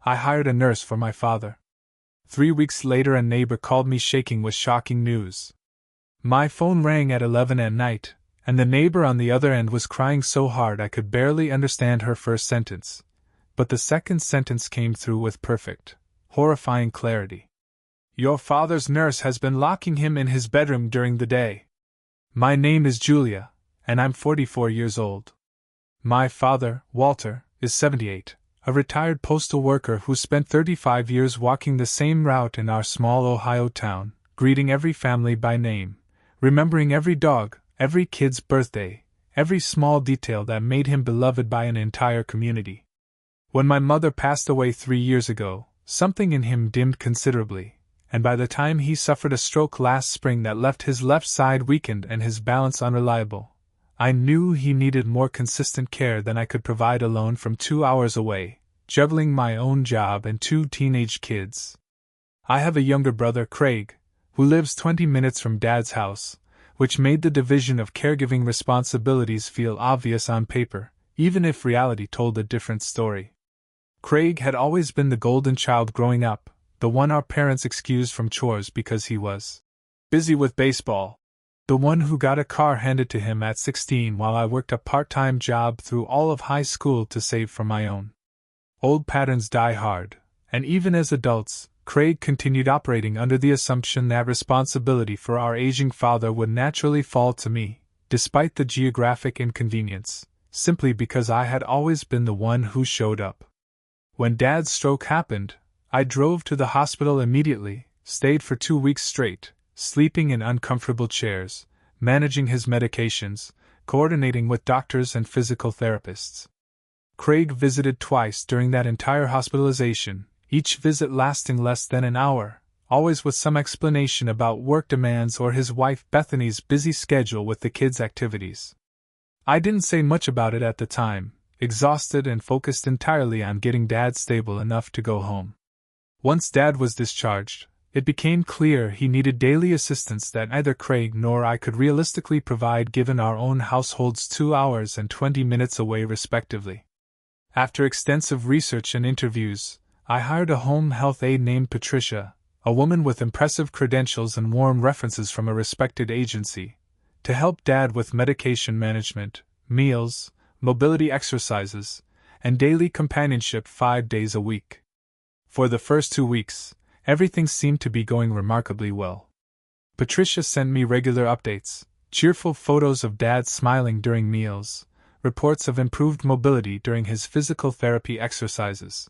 I hired a nurse for my father. 3 weeks later, a neighbor called me shaking with shocking news. My phone rang at 11 at night, and the neighbor on the other end was crying so hard I could barely understand her first sentence. But the second sentence came through with perfect, horrifying clarity. Your father's nurse has been locking him in his bedroom during the day. My name is Julia, and I'm 44 years old. My father, Walter, is 78, a retired postal worker who spent 35 years walking the same route in our small Ohio town, greeting every family by name, remembering every dog, every kid's birthday, every small detail that made him beloved by an entire community. When my mother passed away 3 years ago, something in him dimmed considerably, and by the time he suffered a stroke last spring that left his left side weakened and his balance unreliable, I knew he needed more consistent care than I could provide alone from 2 hours away, juggling my own job and 2 teenage kids. I have a younger brother, Craig, who lives 20 minutes from Dad's house, which made the division of caregiving responsibilities feel obvious on paper, even if reality told a different story. Craig had always been the golden child growing up, the one our parents excused from chores because he was busy with baseball, the one who got a car handed to him at 16 while I worked a part-time job through all of high school to save for my own. Old patterns die hard, and even as adults, Craig continued operating under the assumption that responsibility for our aging father would naturally fall to me, despite the geographic inconvenience, simply because I had always been the one who showed up. When Dad's stroke happened, I drove to the hospital immediately, stayed for 2 weeks straight, sleeping in uncomfortable chairs, managing his medications, coordinating with doctors and physical therapists. Craig visited twice during that entire hospitalization, each visit lasting less than an hour, always with some explanation about work demands or his wife Bethany's busy schedule with the kids' activities. I didn't say much about it at the time, exhausted and focused entirely on getting Dad stable enough to go home. Once Dad was discharged, it became clear he needed daily assistance that neither Craig nor I could realistically provide given our own households 2 hours and 20 minutes away respectively. After extensive research and interviews, I hired a home health aide named Patricia, a woman with impressive credentials and warm references from a respected agency, to help Dad with medication management, meals, mobility exercises, and daily companionship 5 days a week. For the first 2 weeks, everything seemed to be going remarkably well. Patricia sent me regular updates, cheerful photos of Dad smiling during meals, reports of improved mobility during his physical therapy exercises.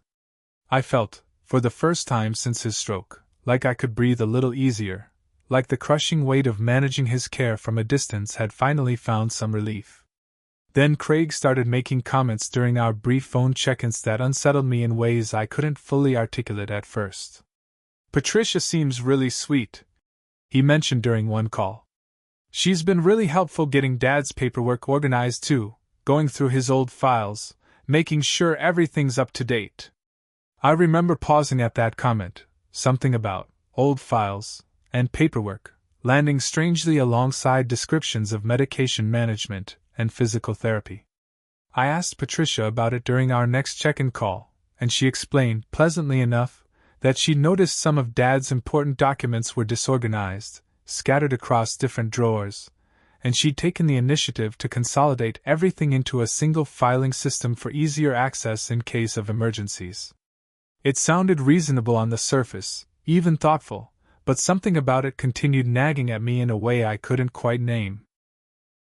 I felt, for the first time since his stroke, like I could breathe a little easier, like the crushing weight of managing his care from a distance had finally found some relief. Then Craig started making comments during our brief phone check-ins that unsettled me in ways I couldn't fully articulate at first. Patricia seems really sweet, he mentioned during one call. She's been really helpful getting Dad's paperwork organized too, going through his old files, making sure everything's up to date. I remember pausing at that comment, something about old files and paperwork, landing strangely alongside descriptions of medication management and physical therapy. I asked Patricia about it during our next check-in call, and she explained, pleasantly enough, that she noticed some of Dad's important documents were disorganized, scattered across different drawers, and she'd taken the initiative to consolidate everything into a single filing system for easier access in case of emergencies. It sounded reasonable on the surface, even thoughtful, but something about it continued nagging at me in a way I couldn't quite name.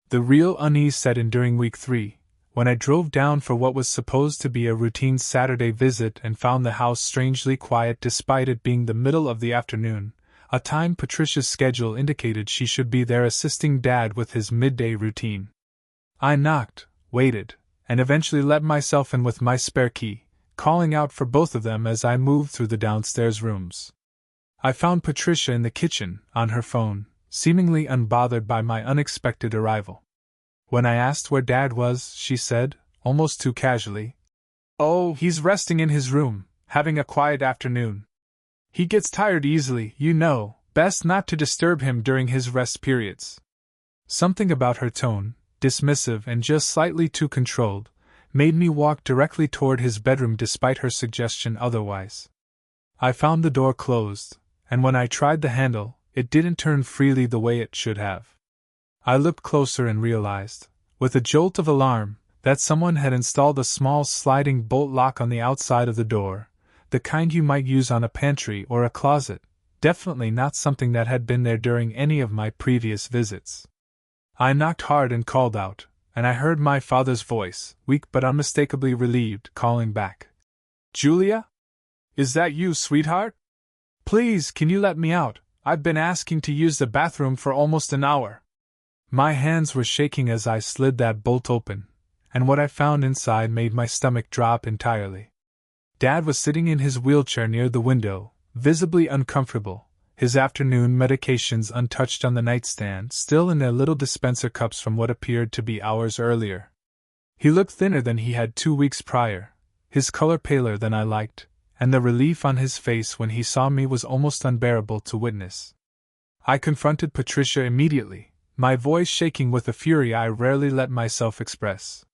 The real unease set in during week 3, when I drove down for what was supposed to be a routine Saturday visit and found the house strangely quiet despite it being the middle of the afternoon, a time Patricia's schedule indicated she should be there assisting Dad with his midday routine. I knocked, waited, and eventually let myself in with my spare key, calling out for both of them as I moved through the downstairs rooms. I found Patricia in the kitchen, on her phone, seemingly unbothered by my unexpected arrival. When I asked where Dad was, she said, almost too casually, "Oh, he's resting in his room, having a quiet afternoon. He gets tired easily, you know, best not to disturb him during his rest periods." Something about her tone, dismissive and just slightly too controlled, made me walk directly toward his bedroom despite her suggestion otherwise. I found the door closed, and when I tried the handle, it didn't turn freely the way it should have. I looked closer and realized, with a jolt of alarm, that someone had installed a small sliding bolt lock on the outside of the door, the kind you might use on a pantry or a closet, definitely not something that had been there during any of my previous visits. I knocked hard and called out, and I heard my father's voice, weak but unmistakably relieved, calling back. "Julia? Is that you, sweetheart? Please, can you let me out? I've been asking to use the bathroom for almost an hour." My hands were shaking as I slid that bolt open, and what I found inside made my stomach drop entirely. Dad was sitting in his wheelchair near the window, visibly uncomfortable, his afternoon medications untouched on the nightstand, still in their little dispenser cups from what appeared to be hours earlier. He looked thinner than he had 2 weeks prior, his color paler than I liked, and the relief on his face when he saw me was almost unbearable to witness. I confronted Patricia immediately, my voice shaking with a fury I rarely let myself express.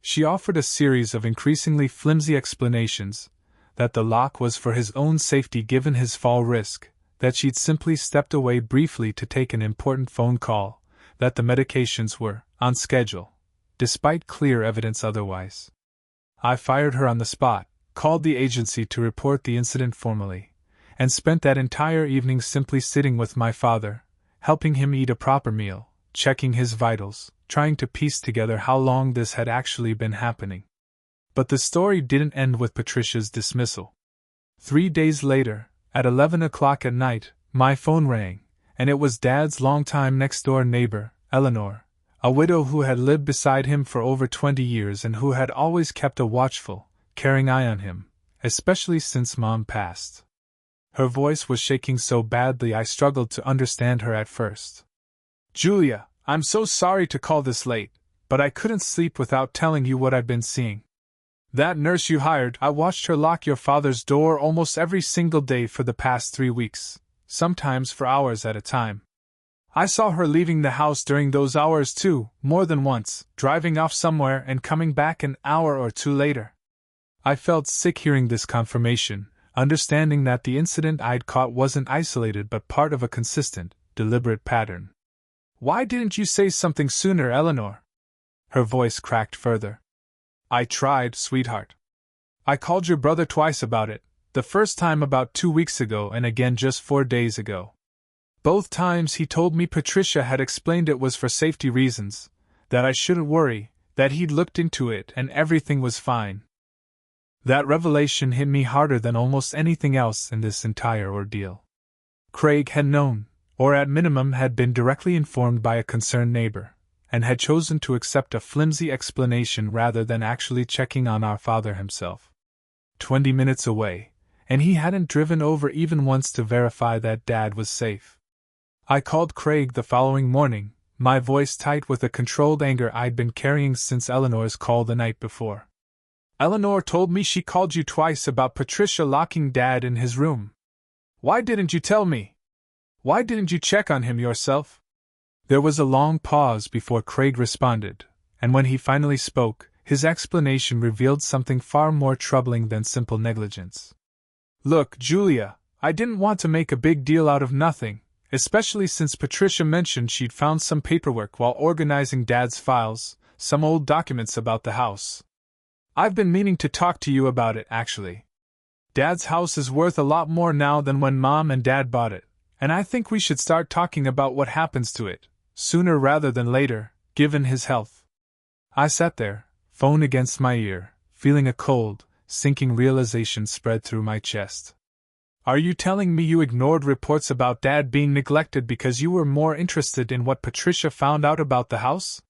She offered a series of increasingly flimsy explanations, that the lock was for his own safety given his fall risk, that she'd simply stepped away briefly to take an important phone call, that the medications were on schedule, despite clear evidence otherwise. I fired her on the spot, called the agency to report the incident formally, and spent that entire evening simply sitting with my father, helping him eat a proper meal, checking his vitals, trying to piece together how long this had actually been happening. But the story didn't end with Patricia's dismissal. 3 days later, at 11 o'clock at night, my phone rang, and it was Dad's longtime next-door neighbor, Eleanor, a widow who had lived beside him for over 20 years and who had always kept a watchful, caring eye on him, especially since Mom passed. Her voice was shaking so badly I struggled to understand her at first. "Julia, I'm so sorry to call this late, but I couldn't sleep without telling you what I've been seeing. That nurse you hired, I watched her lock your father's door almost every single day for the past 3 weeks, sometimes for hours at a time. I saw her leaving the house during those hours too, more than once, driving off somewhere and coming back an hour or two later." I felt sick hearing this confirmation, understanding that the incident I'd caught wasn't isolated but part of a consistent, deliberate pattern. "Why didn't you say something sooner, Eleanor?" Her voice cracked further. "I tried, sweetheart. I called your brother twice about it, the first time about 2 weeks ago and again just 4 days ago. Both times he told me Patricia had explained it was for safety reasons, that I shouldn't worry, that he'd looked into it and everything was fine." That revelation hit me harder than almost anything else in this entire ordeal. Craig had known, or at minimum had been directly informed by a concerned neighbor, and had chosen to accept a flimsy explanation rather than actually checking on our father himself. 20 minutes away, and he hadn't driven over even once to verify that Dad was safe. I called Craig the following morning, my voice tight with a controlled anger I'd been carrying since Eleanor's call the night before. "Eleanor told me she called you twice about Patricia locking Dad in his room. Why didn't you tell me? Why didn't you check on him yourself?" There was a long pause before Craig responded, and when he finally spoke, his explanation revealed something far more troubling than simple negligence. "Look, Julia, I didn't want to make a big deal out of nothing, especially since Patricia mentioned she'd found some paperwork while organizing Dad's files, some old documents about the house. I've been meaning to talk to you about it, actually. Dad's house is worth a lot more now than when Mom and Dad bought it, and I think we should start talking about what happens to it, sooner rather than later, given his health." I sat there, phone against my ear, feeling a cold, sinking realization spread through my chest. "Are you telling me you ignored reports about Dad being neglected because you were more interested in what Patricia found out about the house?"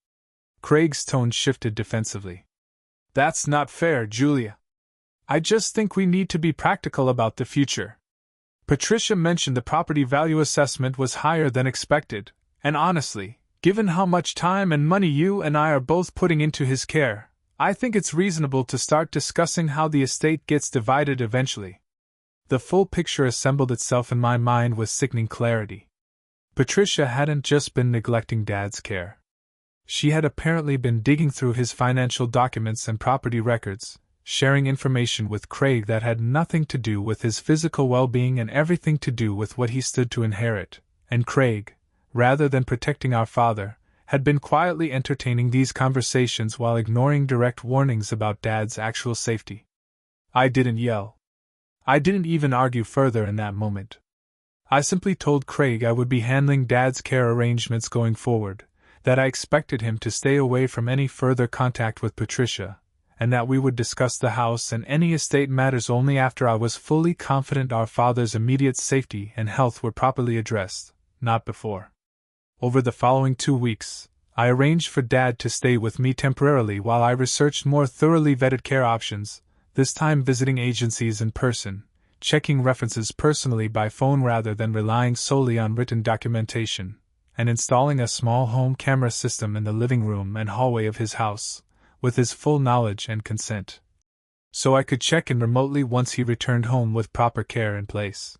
Craig's tone shifted defensively. "That's not fair, Julia. I just think we need to be practical about the future. Patricia mentioned the property value assessment was higher than expected, and honestly, given how much time and money you and I are both putting into his care, I think it's reasonable to start discussing how the estate gets divided eventually." The full picture assembled itself in my mind with sickening clarity. Patricia hadn't just been neglecting Dad's care. She had apparently been digging through his financial documents and property records, sharing information with Craig that had nothing to do with his physical well-being and everything to do with what he stood to inherit, and Craig, rather than protecting our father, had been quietly entertaining these conversations while ignoring direct warnings about Dad's actual safety. I didn't yell. I didn't even argue further in that moment. I simply told Craig I would be handling Dad's care arrangements going forward, that I expected him to stay away from any further contact with Patricia, and that we would discuss the house and any estate matters only after I was fully confident our father's immediate safety and health were properly addressed, not before. Over the following 2 weeks, I arranged for Dad to stay with me temporarily while I researched more thoroughly vetted care options, this time visiting agencies in person, checking references personally by phone rather than relying solely on written documentation, and installing a small home camera system in the living room and hallway of his house, with his full knowledge and consent, so I could check in remotely once he returned home with proper care in place.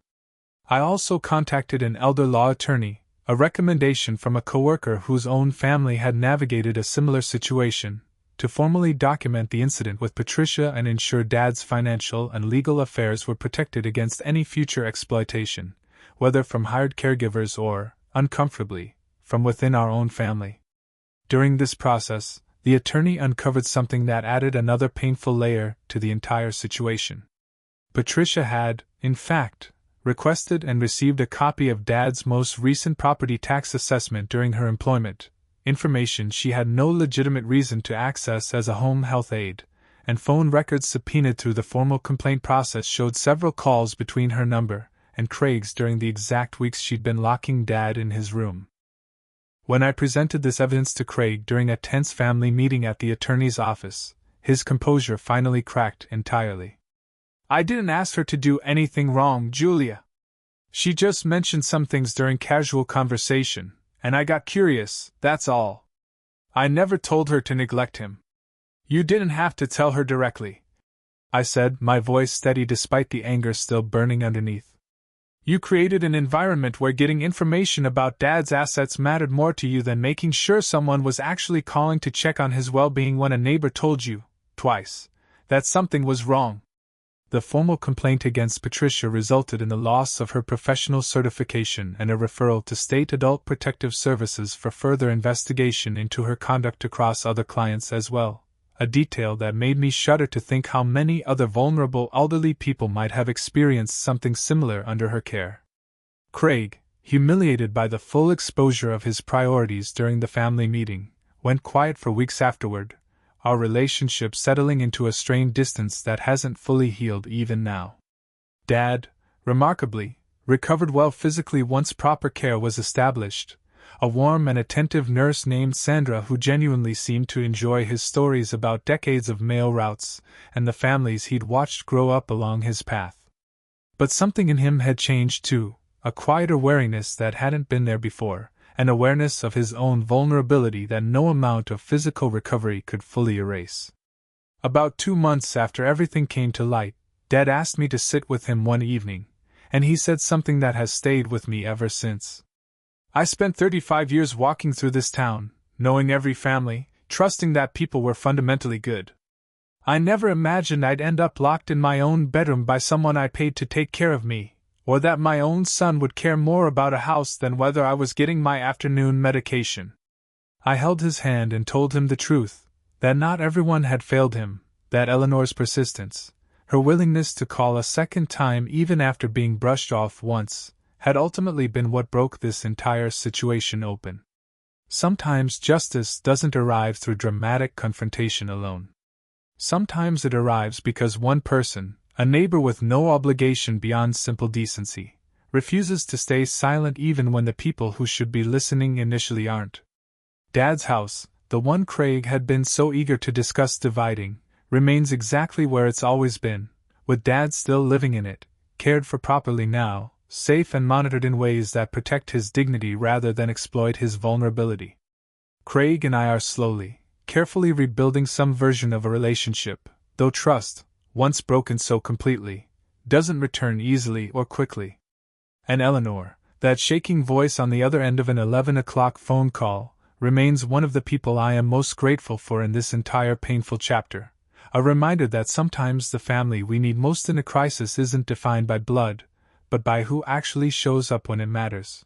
I also contacted an elder law attorney, a recommendation from a coworker whose own family had navigated a similar situation, to formally document the incident with Patricia and ensure Dad's financial and legal affairs were protected against any future exploitation, whether from hired caregivers or, uncomfortably, from within our own family. During this process, the attorney uncovered something that added another painful layer to the entire situation. Patricia had, in fact, requested and received a copy of Dad's most recent property tax assessment during her employment, information she had no legitimate reason to access as a home health aide, and phone records subpoenaed through the formal complaint process showed several calls between her number and Craig's during the exact weeks she'd been locking Dad in his room. When I presented this evidence to Craig during a tense family meeting at the attorney's office, his composure finally cracked entirely. "I didn't ask her to do anything wrong, Julia. She just mentioned some things during casual conversation, and I got curious, that's all. I never told her to neglect him." "You didn't have to tell her directly," I said, my voice steady despite the anger still burning underneath. "You created an environment where getting information about Dad's assets mattered more to you than making sure someone was actually calling to check on his well-being when a neighbor told you, twice, that something was wrong." The formal complaint against Patricia resulted in the loss of her professional certification and a referral to State Adult Protective Services for further investigation into her conduct across other clients as well, a detail that made me shudder to think how many other vulnerable elderly people might have experienced something similar under her care. Craig, humiliated by the full exposure of his priorities during the family meeting, went quiet for weeks afterward, our relationship settling into a strained distance that hasn't fully healed even now. Dad, remarkably, recovered well physically once proper care was established, a warm and attentive nurse named Sandra who genuinely seemed to enjoy his stories about decades of mail routes and the families he'd watched grow up along his path. But something in him had changed too, a quieter wariness that hadn't been there before, an awareness of his own vulnerability that no amount of physical recovery could fully erase. About 2 months after everything came to light, Dad asked me to sit with him one evening, and he said something that has stayed with me ever since. "I spent 35 years walking through this town, knowing every family, trusting that people were fundamentally good. I never imagined I'd end up locked in my own bedroom by someone I paid to take care of me, or that my own son would care more about a house than whether I was getting my afternoon medication." I held his hand and told him the truth, that not everyone had failed him, that Eleanor's persistence, her willingness to call a second time even after being brushed off once, had ultimately been what broke this entire situation open. Sometimes justice doesn't arrive through dramatic confrontation alone. Sometimes it arrives because one person, a neighbor with no obligation beyond simple decency, refuses to stay silent even when the people who should be listening initially aren't. Dad's house, the one Craig had been so eager to discuss dividing, remains exactly where it's always been, with Dad still living in it, cared for properly now, safe and monitored in ways that protect his dignity rather than exploit his vulnerability. Craig and I are slowly, carefully rebuilding some version of a relationship, though trust, once broken so completely, doesn't return easily or quickly. And Eleanor, that shaking voice on the other end of an 11 o'clock phone call, remains one of the people I am most grateful for in this entire painful chapter, a reminder that sometimes the family we need most in a crisis isn't defined by blood, but by who actually shows up when it matters.